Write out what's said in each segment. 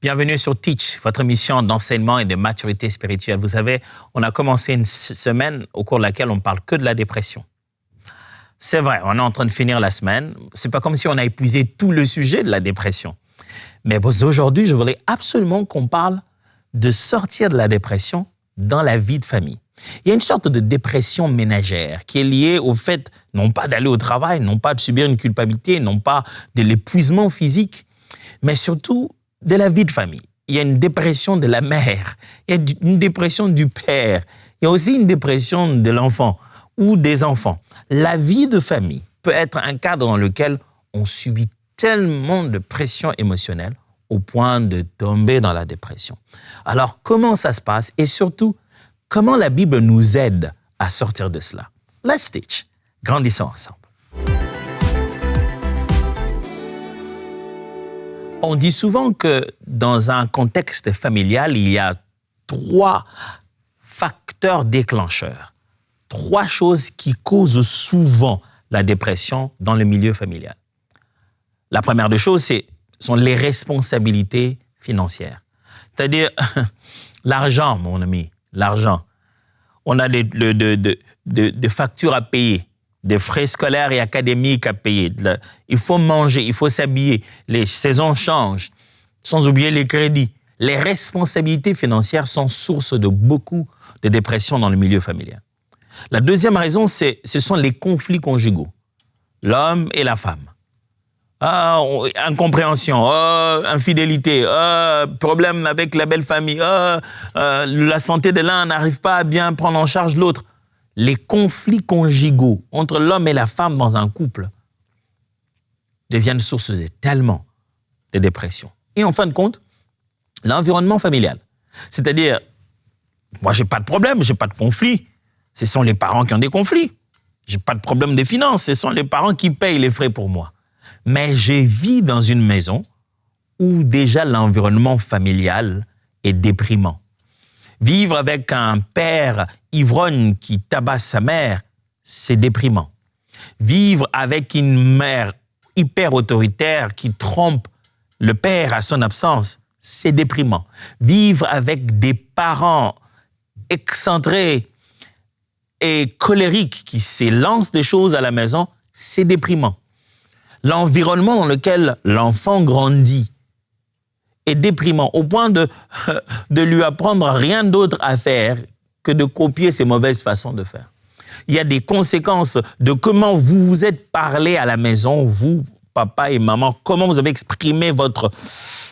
Bienvenue sur Teach, votre émission d'enseignement et de maturité spirituelle. Vous savez, on a commencé une semaine au cours de laquelle on ne parle que de la dépression. C'est vrai, on est en train de finir la semaine. C'est pas comme si on a épuisé tout le sujet de la dépression. Mais aujourd'hui, je voudrais absolument qu'on parle de sortir de la dépression dans la vie de famille. Il y a une sorte de dépression ménagère qui est liée au fait, non pas d'aller au travail, non pas de subir une culpabilité, non pas de l'épuisement physique, mais surtout de la vie de famille. Il y a une dépression de la mère, il y a une dépression du père, il y a aussi une dépression de l'enfant ou des enfants. La vie de famille peut être un cadre dans lequel on subit tellement de pression émotionnelle au point de tomber dans la dépression. Alors, comment ça se passe et surtout, comment la Bible nous aide à sortir de cela? Let's teach. Grandissons ensemble. On dit souvent que dans un contexte familial, il y a 3 facteurs déclencheurs. 3 choses qui causent souvent la dépression dans le milieu familial. La première des choses, sont les responsabilités financières. C'est-à-dire, l'argent, mon ami, l'argent. On a des factures à payer, des frais scolaires et académiques à payer. Il faut manger, il faut s'habiller, les saisons changent, sans oublier les crédits. Les responsabilités financières sont source de beaucoup de dépression dans le milieu familial. La deuxième raison, ce sont les conflits conjugaux. L'homme et la femme. Incompréhension, infidélité, problème avec la belle famille, la santé de l'un n'arrive pas à bien prendre en charge l'autre. Les conflits conjugaux entre l'homme et la femme dans un couple deviennent source tellement de dépression. Et en fin de compte, l'environnement familial. C'est-à-dire, moi, j'ai pas de problème, j'ai pas de conflit. Ce sont les parents qui ont des conflits. J'ai pas de problème de finances, ce sont les parents qui payent les frais pour moi. Mais je vis dans une maison où déjà l'environnement familial est déprimant. Vivre avec un père ivrogne qui tabasse sa mère, c'est déprimant. Vivre avec une mère hyper autoritaire qui trompe le père à son absence, c'est déprimant. Vivre avec des parents excentrés et colériques qui s'élancent des choses à la maison, c'est déprimant. L'environnement dans lequel l'enfant grandit est déprimant au point de lui apprendre rien d'autre à faire que de copier ses mauvaises façons de faire. Il y a des conséquences de comment vous vous êtes parlé à la maison, vous, papa et maman, comment vous avez exprimé votre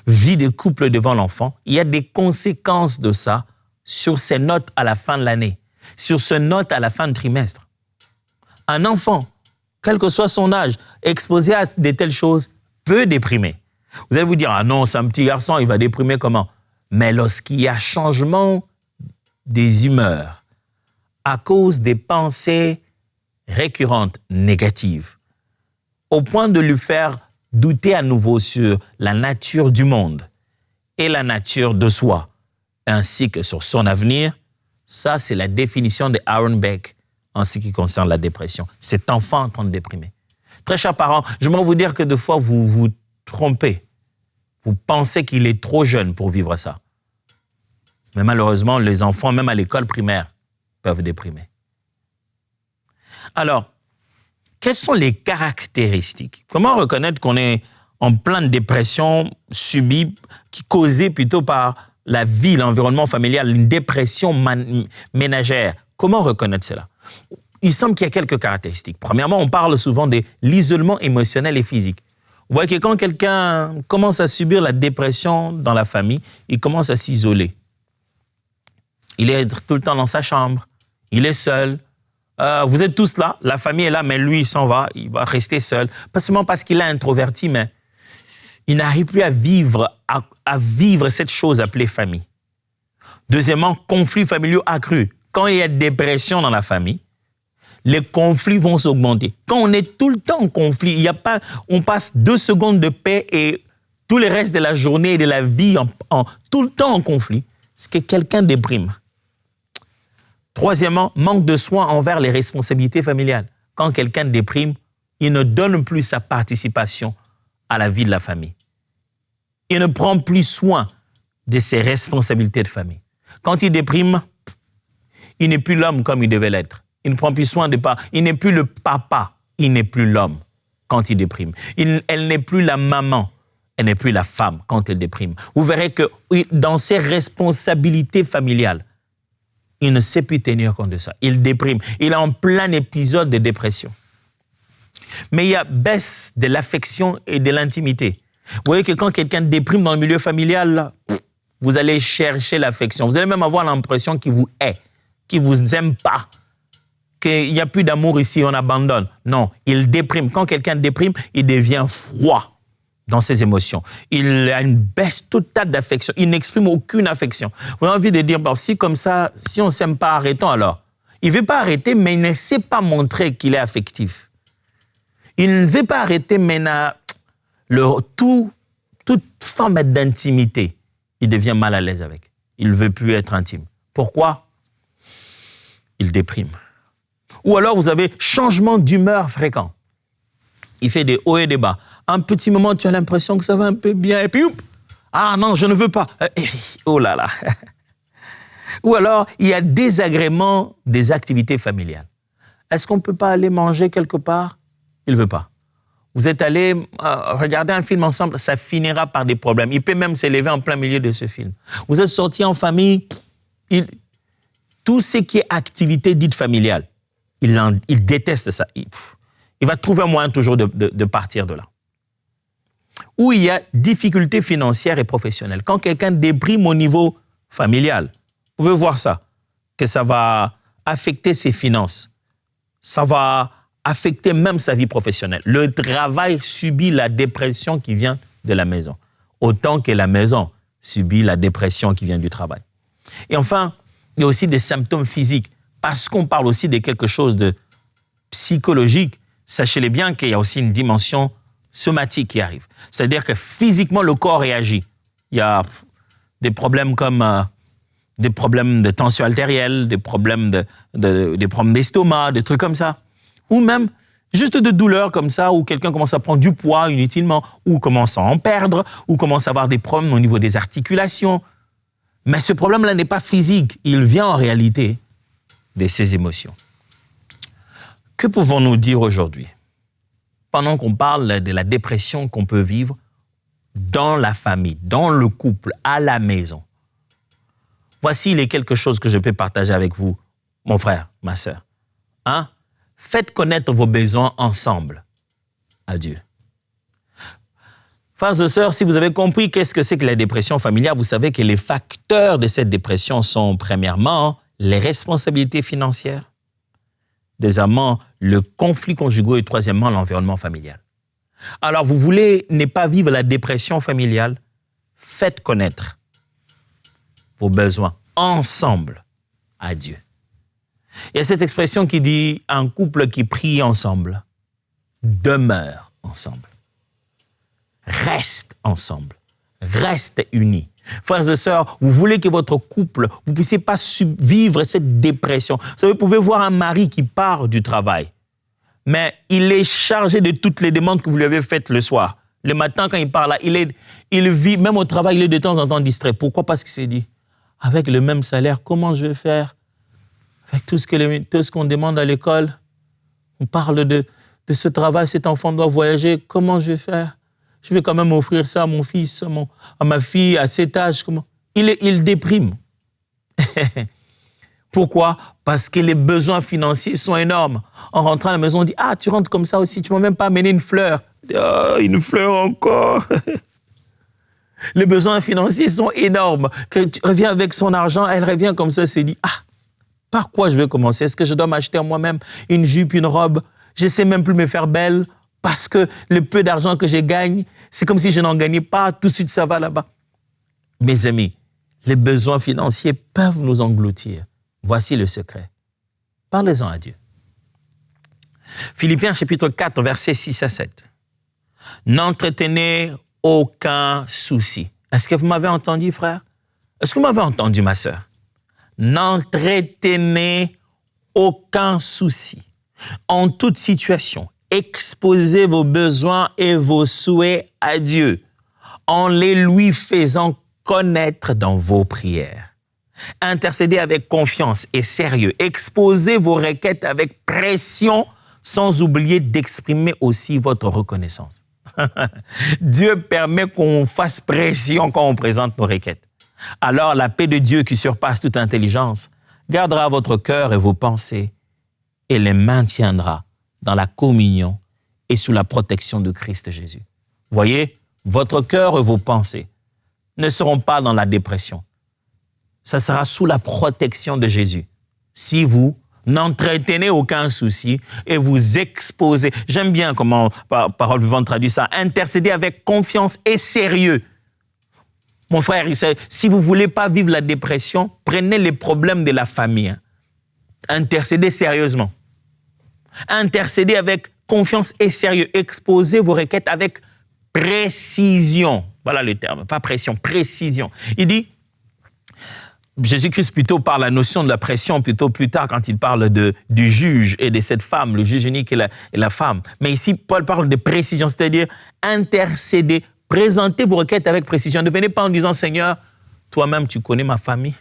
vie de couple devant l'enfant. Il y a des conséquences de ça sur ses notes à la fin de l'année, sur ses notes à la fin de trimestre. Un enfant, quel que soit son âge, exposé à de telles choses, peut déprimer. Vous allez vous dire, ah non, c'est un petit garçon, il va déprimer comment? Mais lorsqu'il y a changement des humeurs à cause des pensées récurrentes négatives, au point de lui faire douter à nouveau sur la nature du monde et la nature de soi, ainsi que sur son avenir, ça c'est la définition de Aaron Beck en ce qui concerne la dépression. Cet enfant en train de déprimer. Très chers parents, j'aimerais vous dire que des fois, vous vous trompez. Vous pensez qu'il est trop jeune pour vivre ça. Mais malheureusement, les enfants, même à l'école primaire, peuvent déprimer. Alors, quelles sont les caractéristiques? Comment reconnaître qu'on est en pleine dépression subie, causée plutôt par la vie, l'environnement familial, une dépression ménagère? Comment reconnaître cela? Il semble qu'il y a quelques caractéristiques. Premièrement, on parle souvent de l'isolement émotionnel et physique. Vous voyez que quand quelqu'un commence à subir la dépression dans la famille, il commence à s'isoler. Il est tout le temps dans sa chambre, il est seul. Vous êtes tous là, la famille est là, mais lui, il s'en va, il va rester seul. Pas seulement parce qu'il est introverti, mais il n'arrive plus à vivre cette chose appelée famille. Deuxièmement, conflits familiaux accrus. Quand il y a dépression dans la famille, les conflits vont s'augmenter. Quand on est tout le temps en conflit, on passe 2 secondes de paix et tout le reste de la journée et de la vie tout le temps en conflit, c'est que quelqu'un déprime. Troisièmement, manque de soin envers les responsabilités familiales. Quand quelqu'un déprime, il ne donne plus sa participation à la vie de la famille. Il ne prend plus soin de ses responsabilités de famille. Quand il déprime, il n'est plus l'homme comme il devait l'être. Il ne prend plus soin de pas. Il n'est plus le papa. Il n'est plus l'homme quand il déprime. Elle n'est plus la maman. Elle n'est plus la femme quand elle déprime. Vous verrez que dans ses responsabilités familiales, il ne sait plus tenir compte de ça. Il déprime. Il est en plein épisode de dépression. Mais il y a baisse de l'affection et de l'intimité. Vous voyez que quand quelqu'un déprime dans le milieu familial, là, vous allez chercher l'affection. Vous allez même avoir l'impression qu'il vous hait, qu'il ne vous aime pas, qu'il n'y a plus d'amour ici, on abandonne. Non, il déprime. Quand quelqu'un déprime, il devient froid dans ses émotions. Il a une baisse totale d'affection. Il n'exprime aucune affection. Vous avez envie de dire, bon, si comme ça, si on ne s'aime pas, arrêtons alors. Il ne veut pas arrêter, mais il ne sait pas montrer qu'il est affectif. Il ne veut pas arrêter, mais toute forme d'intimité, il devient mal à l'aise avec. Il ne veut plus être intime. Pourquoi? Il déprime. Ou alors vous avez changement d'humeur fréquent. Il fait des hauts et des bas. Un petit moment, tu as l'impression que ça va un peu bien, et puis, ah non, je ne veux pas. Oh là là. Ou alors, il y a désagrément des activités familiales. Est-ce qu'on ne peut pas aller manger quelque part? Il ne veut pas. Vous êtes allé regarder un film ensemble, ça finira par des problèmes. Il peut même s'élever en plein milieu de ce film. Vous êtes sortis en famille, tout ce qui est activité dite familiale, il déteste ça. Il va trouver un moyen toujours de partir de là. Où il y a difficultés financières et professionnelles. Quand quelqu'un déprime au niveau familial, vous pouvez voir ça, que ça va affecter ses finances. Ça va affecter même sa vie professionnelle. Le travail subit la dépression qui vient de la maison, autant que la maison subit la dépression qui vient du travail. Et enfin, il y a aussi des symptômes physiques, parce qu'on parle aussi de quelque chose de psychologique. Sachez-le bien qu'il y a aussi une dimension somatique qui arrive. C'est-à-dire que physiquement, le corps réagit. Il y a des problèmes comme des problèmes de tension artérielle, des problèmes d'estomac, des trucs comme ça. Ou même juste de douleurs comme ça, où quelqu'un commence à prendre du poids inutilement, ou commence à en perdre, ou commence à avoir des problèmes au niveau des articulations. Mais ce problème-là n'est pas physique, il vient en réalité de ses émotions. Que pouvons-nous dire aujourd'hui, pendant qu'on parle de la dépression qu'on peut vivre dans la famille, dans le couple, à la maison? Voici les quelque chose que je peux partager avec vous, mon frère, ma sœur. Faites connaître vos besoins ensemble à Dieu. Frères et sœurs, si vous avez compris qu'est-ce que c'est que la dépression familiale, vous savez que les facteurs de cette dépression sont premièrement les responsabilités financières, deuxièmement le conflit conjugal et troisièmement l'environnement familial. Alors vous voulez ne pas vivre la dépression familiale, faites connaître vos besoins ensemble à Dieu. Il y a cette expression qui dit un couple qui prie ensemble demeure ensemble. Reste ensemble, reste unis. Frères et sœurs, vous voulez que votre couple, vous ne puissiez pas vivre cette dépression. Vous pouvez voir un mari qui part du travail, mais il est chargé de toutes les demandes que vous lui avez faites le soir. Le matin, quand il part là, il vit, même au travail, il est de temps en temps distrait. Pourquoi? Parce qu'il s'est dit, avec le même salaire, comment je vais faire? Avec tout ce qu'on demande à l'école, on parle de ce travail, cet enfant doit voyager, comment je vais faire? Je vais quand même offrir ça à mon fils, à ma fille, à cet âge. Comment? Il déprime. Pourquoi? Parce que les besoins financiers sont énormes. En rentrant à la maison, on dit, ah, tu rentres comme ça aussi, tu ne m'as même pas amené une fleur. Oh, une fleur encore. Les besoins financiers sont énormes. Quand tu reviens avec son argent, elle revient comme ça, se dit, ah, par quoi je vais commencer? Est-ce que je dois m'acheter moi-même une jupe, une robe? Je ne sais même plus me faire belle. Parce que le peu d'argent que je gagne, c'est comme si je n'en gagnais pas, tout de suite ça va là-bas. Mes amis, les besoins financiers peuvent nous engloutir. Voici le secret. Parlez-en à Dieu. Philippiens chapitre 4, versets 6 à 7. N'entretenez aucun souci. Est-ce que vous m'avez entendu, frère? Est-ce que vous m'avez entendu, ma sœur? N'entretenez aucun souci. En toute situation, exposez vos besoins et vos souhaits à Dieu en les lui faisant reconnaître dans vos prières. Intercédez avec confiance et sérieux. Exposez vos requêtes avec pression, sans oublier d'exprimer aussi votre reconnaissance. Dieu permet qu'on fasse pression quand on présente nos requêtes. Alors la paix de Dieu qui surpasse toute intelligence gardera votre cœur et vos pensées et les maintiendra dans la communion et sous la protection de Christ Jésus. Voyez, votre cœur et vos pensées ne seront pas dans la dépression. Ça sera sous la protection de Jésus. Si vous n'entretenez aucun souci et vous exposez, j'aime bien comment Parole Vivante traduit ça, intercédez avec confiance et sérieux. Mon frère, si vous ne voulez pas vivre la dépression, prenez les problèmes de la famille. Intercédez sérieusement. Intercédez avec confiance et sérieux. Exposez vos requêtes avec précision. Voilà le terme, pas pression, précision. Il dit, Jésus-Christ plutôt par la notion de la pression, plutôt plus tard quand il parle du juge et de cette femme, le juge unique et la femme. Mais ici, Paul parle de précision, c'est-à-dire intercéder, présentez vos requêtes avec précision. Ne venez pas en disant, Seigneur, toi-même tu connais ma famille.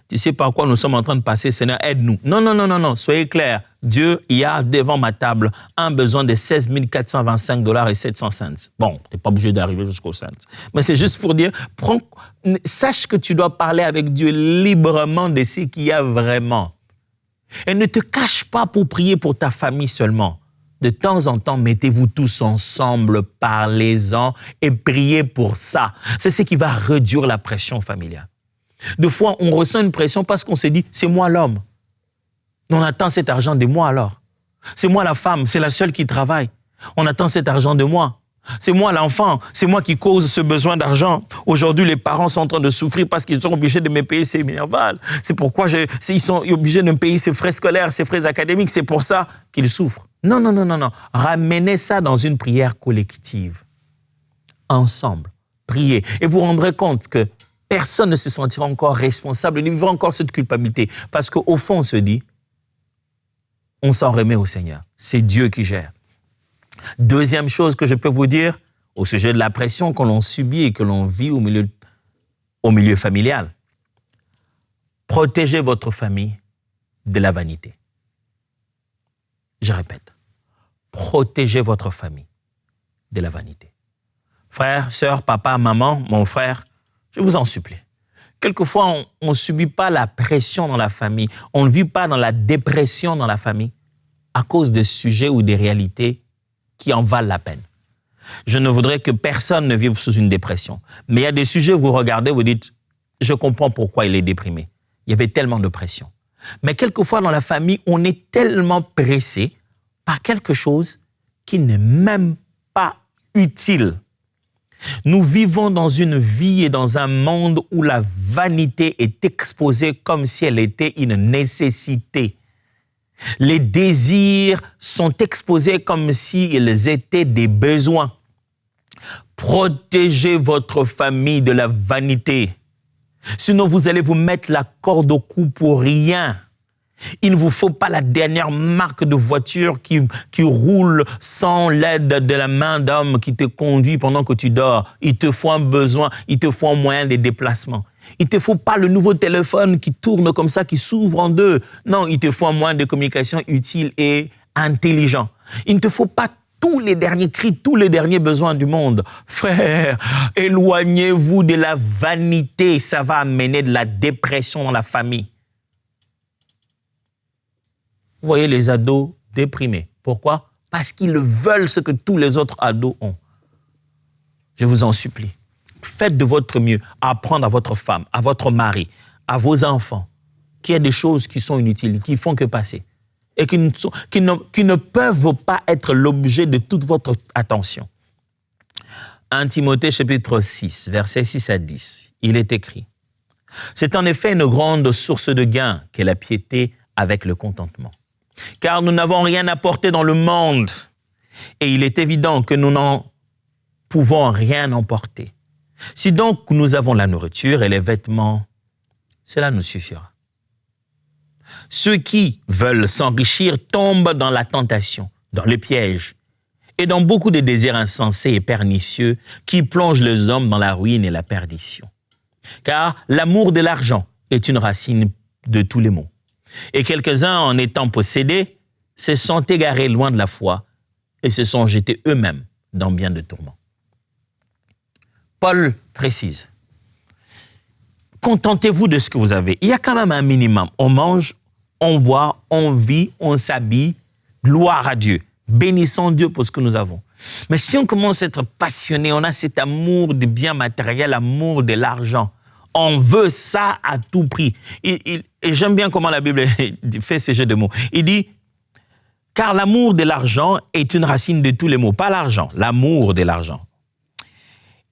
Tu sais par quoi nous sommes en train de passer, Seigneur, aide-nous. Non, non, non, non, non, soyez clairs. Dieu, il y a devant ma table un besoin de 16 425 $ et 700 cents. Bon, tu n'es pas obligé d'arriver jusqu'aux cents. Mais c'est juste pour dire, sache que tu dois parler avec Dieu librement de ce qu'il y a vraiment. Et ne te cache pas pour prier pour ta famille seulement. De temps en temps, mettez-vous tous ensemble, parlez-en et priez pour ça. C'est ce qui va réduire la pression familiale. Des fois, on ressent une pression parce qu'on se dit, c'est moi l'homme. On attend cet argent de moi alors. C'est moi la femme, c'est la seule qui travaille. On attend cet argent de moi. C'est moi l'enfant, c'est moi qui cause ce besoin d'argent. Aujourd'hui, les parents sont en train de souffrir parce qu'ils sont obligés de me payer ces minervales. C'est pourquoi ils sont obligés de me payer ces frais scolaires, ces frais académiques. C'est pour ça qu'ils souffrent. Non, non, non, non, non. Ramenez ça dans une prière collective. Ensemble, priez. Et vous vous rendrez compte que personne ne se sentira encore responsable, ne vivra encore cette culpabilité. Parce qu'au fond, on se dit, on s'en remet au Seigneur. C'est Dieu qui gère. Deuxième chose que je peux vous dire, au sujet de la pression que l'on subit et que l'on vit au milieu familial. Protégez votre famille de la vanité. Je répète, protégez votre famille de la vanité. Frère, sœur, papa, maman, mon frère, je vous en supplie. Quelquefois, on ne subit pas la pression dans la famille. On ne vit pas dans la dépression dans la famille à cause des sujets ou des réalités qui en valent la peine. Je ne voudrais que personne ne vive sous une dépression. Mais il y a des sujets où vous regardez, vous dites, je comprends pourquoi il est déprimé. Il y avait tellement de pression. Mais quelquefois, dans la famille, on est tellement pressé par quelque chose qui n'est même pas utile. Nous vivons dans une vie et dans un monde où la vanité est exposée comme si elle était une nécessité. Les désirs sont exposés comme s'ils étaient des besoins. Protégez votre famille de la vanité. Sinon, vous allez vous mettre la corde au cou pour rien. Il ne vous faut pas la dernière marque de voiture qui roule sans l'aide de la main d'homme qui te conduit pendant que tu dors. Il te faut un besoin, il te faut un moyen de déplacement. Il ne te faut pas le nouveau téléphone qui tourne comme ça, qui s'ouvre en deux. Non, il te faut un moyen de communication utile et intelligent. Il ne te faut pas tous les derniers cris, tous les derniers besoins du monde. Frère, éloignez-vous de la vanité. Ça va amener de la dépression dans la famille. Vous voyez les ados déprimés. Pourquoi? Parce qu'ils veulent ce que tous les autres ados ont. Je vous en supplie. Faites de votre mieux à apprendre à votre femme, à votre mari, à vos enfants, qu'il y a des choses qui sont inutiles, qui font que passer et qui ne peuvent pas être l'objet de toute votre attention. 1 Timothée chapitre 6, versets 6 à 10, il est écrit « C'est en effet une grande source de gain qu'est la piété avec le contentement. Car nous n'avons rien apporté dans le monde, et il est évident que nous n'en pouvons rien emporter. Si donc nous avons la nourriture et les vêtements, cela nous suffira. Ceux qui veulent s'enrichir tombent dans la tentation, dans le piège, et dans beaucoup de désirs insensés et pernicieux qui plongent les hommes dans la ruine et la perdition. Car l'amour de l'argent est une racine de tous les maux. Et quelques-uns, en étant possédés, se sont égarés loin de la foi et se sont jetés eux-mêmes dans bien de tourments. Paul précise, contentez-vous de ce que vous avez. Il y a quand même un minimum. On mange, on boit, on vit, on s'habille. Gloire à Dieu. Bénissons Dieu pour ce que nous avons. Mais si on commence à être passionné, on a cet amour des biens matériels, amour de l'argent. On veut ça à tout prix. Et j'aime bien comment la Bible fait ces jeux de mots. Il dit, car l'amour de l'argent est une racine de tous les maux. Pas l'argent, l'amour de l'argent.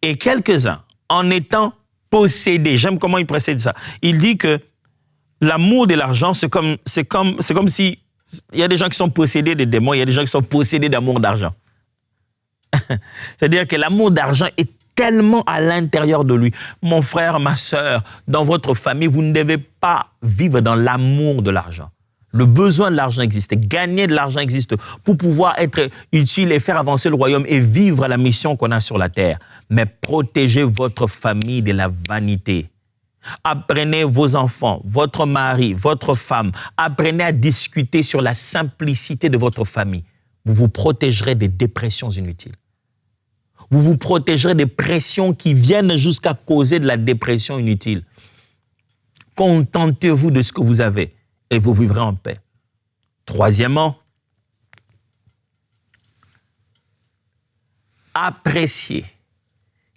Et quelques-uns, en étant possédés, j'aime comment il précède ça. Il dit que l'amour de l'argent, c'est comme si il y a des gens qui sont possédés de démons, il y a des gens qui sont possédés d'amour d'argent. C'est-à-dire que l'amour d'argent est tellement à l'intérieur de lui. Mon frère, ma sœur, dans votre famille, vous ne devez pas vivre dans l'amour de l'argent. Le besoin de l'argent existe, gagner de l'argent existe pour pouvoir être utile et faire avancer le royaume et vivre la mission qu'on a sur la terre. Mais protégez votre famille de la vanité. Apprenez vos enfants, votre mari, votre femme. Apprenez à discuter sur la simplicité de votre famille. Vous vous protégerez des dépressions inutiles. Vous vous protégerez des pressions qui viennent jusqu'à causer de la dépression inutile. Contentez-vous de ce que vous avez et vous vivrez en paix. Troisièmement, appréciez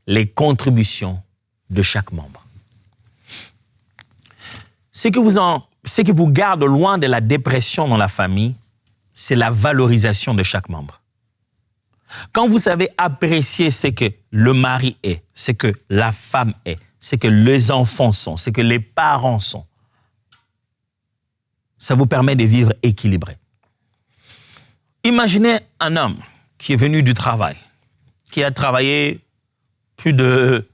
les contributions de chaque membre. Ce qui vous garde loin de la dépression dans la famille, c'est la valorisation de chaque membre. Quand vous savez apprécier ce que le mari est, ce que la femme est, ce que les enfants sont, ce que les parents sont, ça vous permet de vivre équilibré. Imaginez un homme qui est venu du travail, qui a travaillé plus de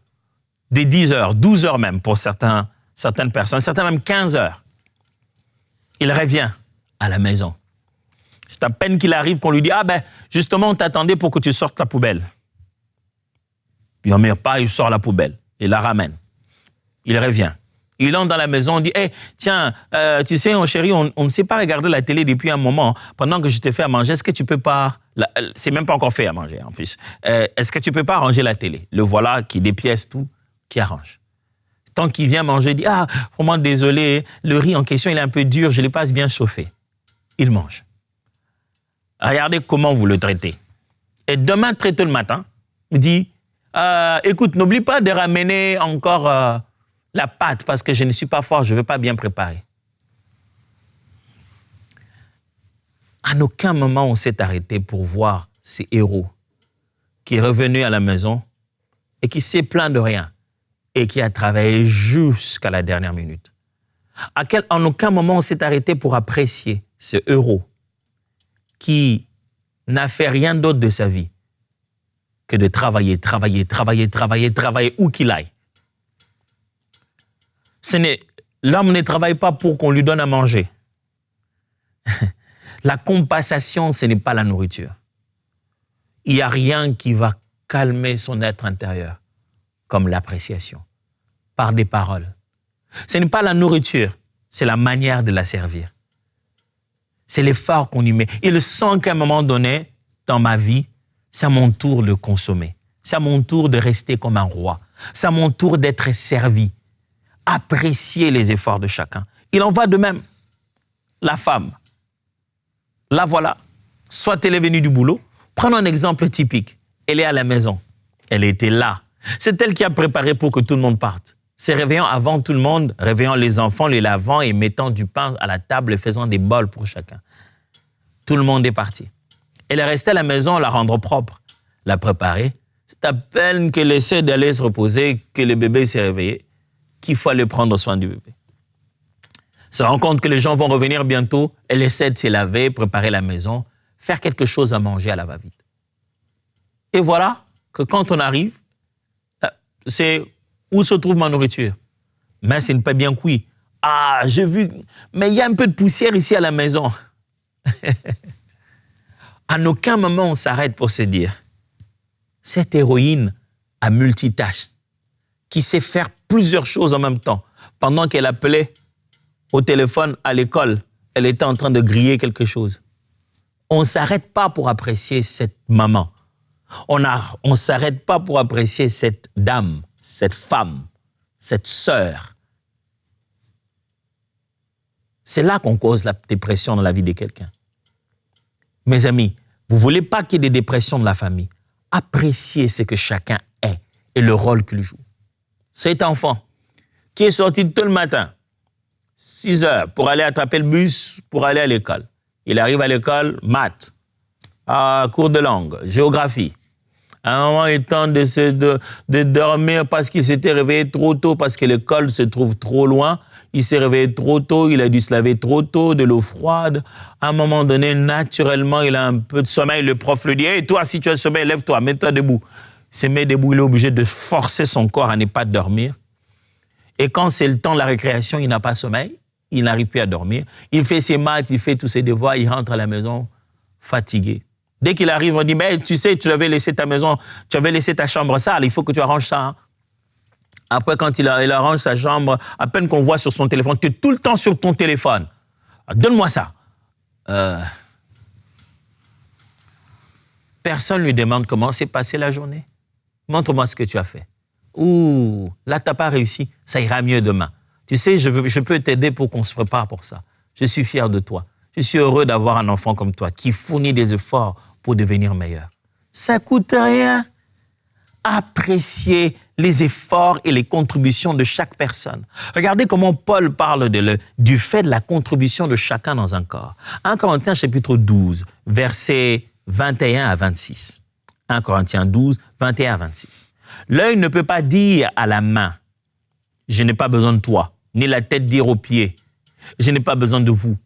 10 heures, 12 heures même pour certaines personnes, certains même 15 heures. Il revient à la maison. C'est à peine qu'il arrive qu'on lui dit « Ah ben, justement, on t'attendait pour que tu sortes la poubelle. » Il n'en met pas, il sort la poubelle. Il la ramène. Il revient. Il entre dans la maison, on dit hey, « Tiens, tu sais, mon chéri, on ne sait pas regarder la télé depuis un moment. Pendant que je te fais à manger, est-ce que tu peux pas... » C'est même pas encore fait à manger, en plus. Est-ce que tu peux pas arranger la télé? Le voilà qui dépièce tout, qui arrange. Tant qu'il vient manger, il dit « Ah, vraiment désolé, le riz en question, il est un peu dur, je ne l'ai pas bien chauffé. » Il mange. Regardez comment vous le traitez. Et demain, très tôt le matin, il dit écoute, n'oublie pas de ramener encore la pâte parce que je ne suis pas fort, je ne veux pas bien préparer. À aucun moment, on s'est arrêté pour voir ces héros qui est revenu à la maison et qui s'est plaint de rien et qui a travaillé jusqu'à la dernière minute. En aucun moment, on s'est arrêté pour apprécier ce héros qui n'a fait rien d'autre de sa vie que de travailler où qu'il aille. L'homme ne travaille pas pour qu'on lui donne à manger. La compensation, ce n'est pas la nourriture. Il n'y a rien qui va calmer son être intérieur comme l'appréciation, par des paroles. Ce n'est pas la nourriture, c'est la manière de la servir. C'est l'effort qu'on y met. Il sent qu'à un moment donné, dans ma vie, c'est à mon tour de consommer. C'est à mon tour de rester comme un roi. C'est à mon tour d'être servi. Apprécier les efforts de chacun. Il en va de même. La femme, la voilà. Soit elle est venue du boulot. Prenons un exemple typique. Elle est à la maison. Elle était là. C'est elle qui a préparé pour que tout le monde parte. C'est réveillant avant tout le monde, réveillant les enfants, les lavant et mettant du pain à la table et faisant des bols pour chacun. Tout le monde est parti. Elle est restée à la maison, la rendre propre, la préparer. C'est à peine qu'elle essaie d'aller se reposer, que le bébé s'est réveillé, qu'il faut aller prendre soin du bébé. Se rend compte que les gens vont revenir bientôt, elle essaie de se laver, préparer la maison, faire quelque chose à manger à la va-vite. Et voilà que quand on arrive, c'est où se trouve ma nourriture? Mais c'est pas bien cuit. Ah, j'ai vu, mais il y a un peu de poussière ici à la maison. À aucun moment on s'arrête pour se dire, cette héroïne à multitâche, qui sait faire plusieurs choses en même temps, pendant qu'elle appelait au téléphone à l'école, elle était en train de griller quelque chose. On ne s'arrête pas pour apprécier cette maman. On ne s'arrête pas pour apprécier cette dame, cette femme, cette sœur. C'est là qu'on cause la dépression dans la vie de quelqu'un. Mes amis, vous ne voulez pas qu'il y ait des dépressions dans la famille. Appréciez ce que chacun est et le rôle qu'il joue. Cet enfant qui est sorti tôt le matin, 6 heures, pour aller attraper le bus, pour aller à l'école. Il arrive à l'école, maths, cours de langue, géographie. À un moment, il tente de dormir parce qu'il s'était réveillé trop tôt, parce que l'école se trouve trop loin. Il s'est réveillé trop tôt, il a dû se laver trop tôt, de l'eau froide. À un moment donné, naturellement, il a un peu de sommeil. Le prof lui dit, « Hey, toi, si tu as sommeil, lève-toi, mets-toi debout. » Il se met debout, il est obligé de forcer son corps à ne pas dormir. Et quand c'est le temps de la récréation, il n'a pas sommeil, il n'arrive plus à dormir. Il fait ses maths, il fait tous ses devoirs, il rentre à la maison fatigué. Dès qu'il arrive, on dit, mais tu sais, tu avais laissé ta maison, tu avais laissé ta chambre sale, il faut que tu arranges ça. Hein. Après, quand il arrange sa chambre, à peine qu'on voit sur son téléphone, tu es tout le temps sur ton téléphone. Donne-moi ça. Personne ne lui demande comment s'est passée la journée. Montre-moi ce que tu as fait. Ouh, là, tu n'as pas réussi, ça ira mieux demain. Tu sais, je peux t'aider pour qu'on se prépare pour ça. Je suis fier de toi. Je suis heureux d'avoir un enfant comme toi qui fournit des efforts pour devenir meilleur. Ça ne coûte rien. Appréciez les efforts et les contributions de chaque personne. Regardez comment Paul parle du fait de la contribution de chacun dans un corps. 1 Corinthiens chapitre 12, versets 21 à 26. 1 Corinthiens 12, 21 à 26. L'œil ne peut pas dire à la main, « Je n'ai pas besoin de toi », ni la tête dire aux pieds, « Je n'ai pas besoin de vous ».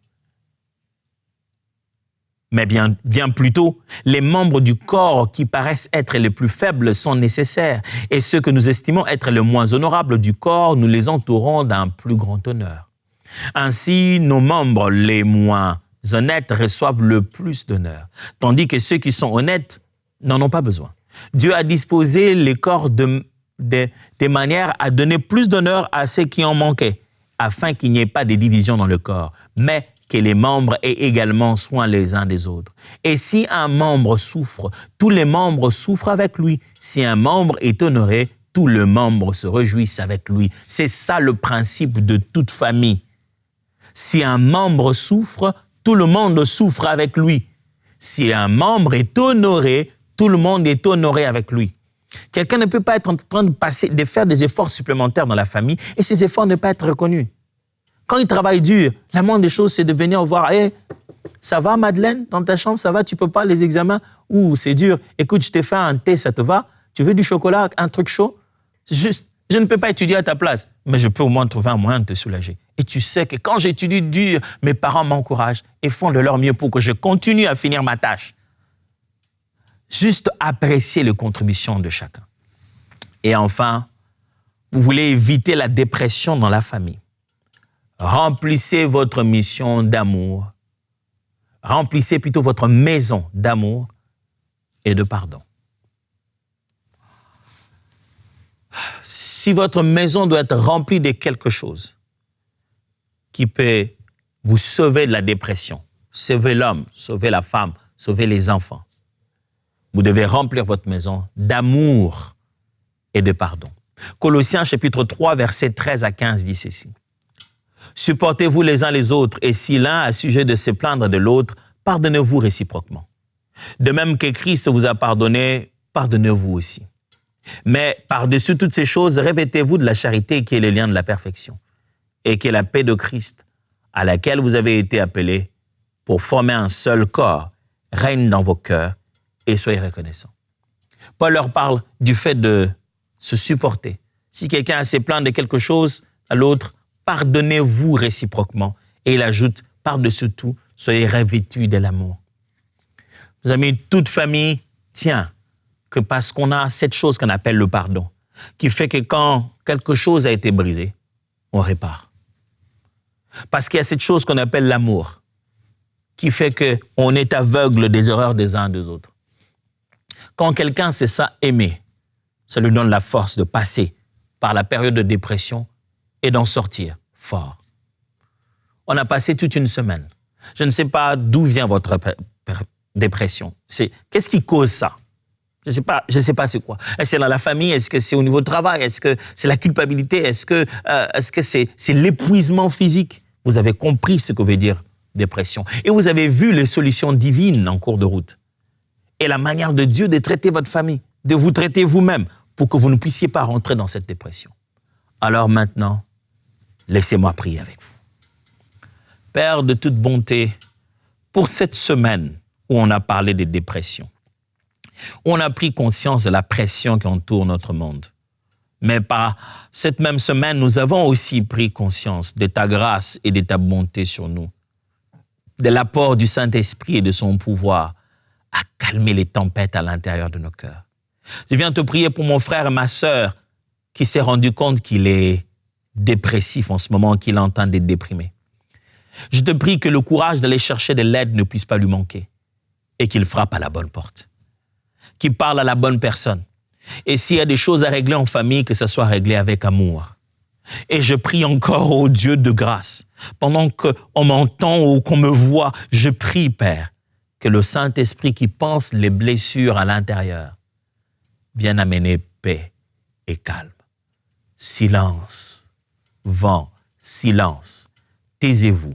Mais bien plutôt, les membres du corps qui paraissent être les plus faibles sont nécessaires, et ceux que nous estimons être les moins honorables du corps, nous les entourons d'un plus grand honneur. Ainsi, nos membres les moins honnêtes reçoivent le plus d'honneur, tandis que ceux qui sont honnêtes n'en ont pas besoin. Dieu a disposé les corps de manière à donner plus d'honneur à ceux qui en manquaient, afin qu'il n'y ait pas de division dans le corps, mais que les membres aient également soin les uns des autres. Et si un membre souffre, tous les membres souffrent avec lui. Si un membre est honoré, tous les membres se réjouissent avec lui. C'est ça le principe de toute famille. Si un membre souffre, tout le monde souffre avec lui. Si un membre est honoré, tout le monde est honoré avec lui. Quelqu'un ne peut pas être en train de faire des efforts supplémentaires dans la famille et ces efforts ne pas être reconnus. Quand il travaille dur, la moindre des choses, c'est de venir voir. Hey, ça va, Madeleine, dans ta chambre, ça va, tu peux pas les examens? Ouh, c'est dur. Écoute, je t'ai fait un thé, ça te va? Tu veux du chocolat, un truc chaud? Juste, je ne peux pas étudier à ta place, mais je peux au moins trouver un moyen de te soulager. Et tu sais que quand j'étudie dur, mes parents m'encouragent et font de leur mieux pour que je continue à finir ma tâche. Juste apprécier les contributions de chacun. Et enfin, vous voulez éviter la dépression dans la famille. Remplissez votre mission d'amour. Remplissez plutôt votre maison d'amour et de pardon. Si votre maison doit être remplie de quelque chose qui peut vous sauver de la dépression, sauver l'homme, sauver la femme, sauver les enfants, vous devez remplir votre maison d'amour et de pardon. Colossiens chapitre 3, versets 13 à 15 dit ceci. Supportez-vous les uns les autres, et si l'un a sujet de se plaindre de l'autre, pardonnez-vous réciproquement. De même que Christ vous a pardonné, pardonnez-vous aussi. Mais par-dessus toutes ces choses, revêtez-vous de la charité qui est le lien de la perfection, et qui est la paix de Christ, à laquelle vous avez été appelés pour former un seul corps, règne dans vos cœurs, et soyez reconnaissants. Paul leur parle du fait de se supporter. Si quelqu'un a à se plaindre de quelque chose à l'autre, pardonnez-vous réciproquement. Et il ajoute, par-dessus tout, soyez revêtus de l'amour. Mes amis, toute famille tient que parce qu'on a cette chose qu'on appelle le pardon, qui fait que quand quelque chose a été brisé, on répare. Parce qu'il y a cette chose qu'on appelle l'amour. qui fait qu'on est aveugle des erreurs des uns et des autres. Quand quelqu'un sait ça aimer, ça lui donne la force de passer par la période de dépression et d'en sortir fort. On a passé toute une semaine. Je ne sais pas d'où vient votre dépression. Qu'est-ce qui cause ça? Je ne sais pas c'est quoi. Est-ce que c'est dans la famille? Est-ce que c'est au niveau du travail? Est-ce que c'est la culpabilité? Est-ce que c'est l'épuisement physique? Vous avez compris ce que veut dire dépression. Et vous avez vu les solutions divines en cours de route. Et la manière de Dieu de traiter votre famille, de vous traiter vous-même pour que vous ne puissiez pas rentrer dans cette dépression. Alors maintenant, laissez-moi prier avec vous. Père de toute bonté, pour cette semaine où on a parlé de dépression, on a pris conscience de la pression qui entoure notre monde. Mais par cette même semaine, nous avons aussi pris conscience de ta grâce et de ta bonté sur nous, de l'apport du Saint-Esprit et de son pouvoir à calmer les tempêtes à l'intérieur de nos cœurs. Je viens te prier pour mon frère et ma sœur qui s'est rendu compte qu'il est dépressif en ce moment, qu'il est en train d'être déprimé. Je te prie que le courage d'aller chercher de l'aide ne puisse pas lui manquer et qu'il frappe à la bonne porte, qu'il parle à la bonne personne. Et s'il y a des choses à régler en famille, que ça soit réglé avec amour. Et je prie encore au Dieu de grâce, pendant qu'on m'entend ou qu'on me voit, je prie, Père, que le Saint-Esprit qui pense les blessures à l'intérieur vienne amener paix et calme. Silence, vent, silence, taisez-vous.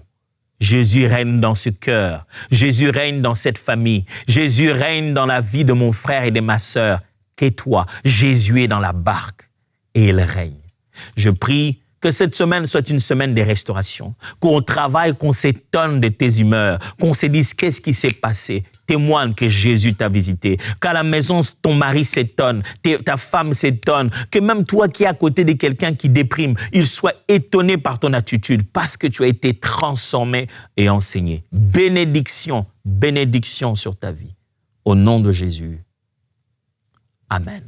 Jésus règne dans ce cœur, Jésus règne dans cette famille, Jésus règne dans la vie de mon frère et de ma sœur. Tais-toi, Jésus est dans la barque et il règne. Je prie que cette semaine soit une semaine de restauration, qu'on travaille, qu'on s'étonne de tes humeurs, qu'on se dise qu'est-ce qui s'est passé. Témoigne que Jésus t'a visité, qu'à la maison, ton mari s'étonne, ta femme s'étonne, que même toi qui es à côté de quelqu'un qui déprime, il soit étonné par ton attitude parce que tu as été transformé et enseigné. Bénédiction, bénédiction sur ta vie. Au nom de Jésus. Amen.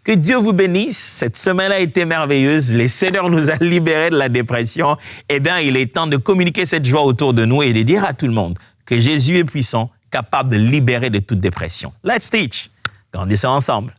Que Dieu vous bénisse. Cette semaine a été merveilleuse. Le Seigneur nous a libérés de la dépression. Eh bien, il est temps de communiquer cette joie autour de nous et de dire à tout le monde que Jésus est puissant, capable de libérer de toute dépression. Let's teach. Grandissons ensemble.